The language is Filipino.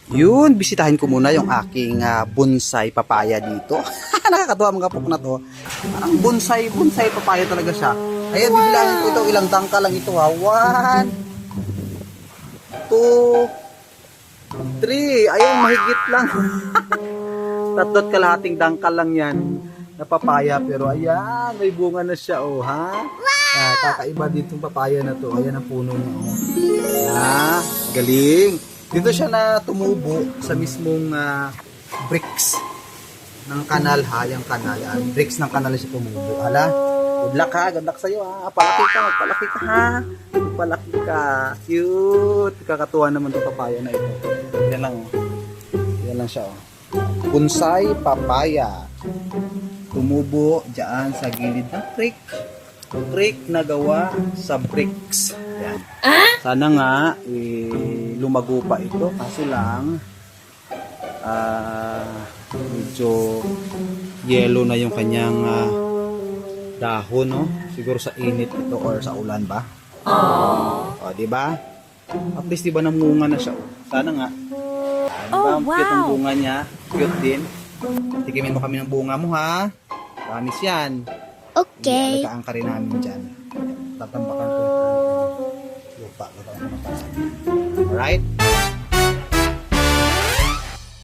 Yun, bisitahin ko muna yung aking bonsai papaya dito. Nakakatuwa mga kapok na to. Ang bonsai papaya talaga siya. Ayan, bibilangin ko ito. Ilang dangka lang ito ha. 1, 2, 3. Ayun, mahigit lang. Tatlot kalahating dangka lang yan na papaya. Pero ayan, may bunga na siya oh ha. Kakaiba dito yung papaya na to. Ayan ang puno niya oh. Galing. Dito siya na tumubo sa mismong bricks ng kanal ha, yung kanal. Bricks ng kanal siya tumubo. Hala, good luck ha, good luck sa'yo ha. Palaki ka ha. Palaki ka. Cute. Kakatuwa naman itong papaya na ito. Yan lang oh. Yan lang siya oh. Bonsai papaya. Tumubo dyan sa gilid ng brick. Brick na gawa sa bricks. Yan. Sana nga lumago pa ito kaso lang medyo yellow na yung kanyang dahon no. Siguro sa init ito or sa ulan ba? O, di ba? At least di ba namunga na siya? Sana nga. Diba? Cute ang bunga niya. Cute din. Tikimin mo kami ng bunga mo ha. Promise yan. Okay. Alagaan ka rin namin dyan. Tatambakan ko yung lupa. Alright?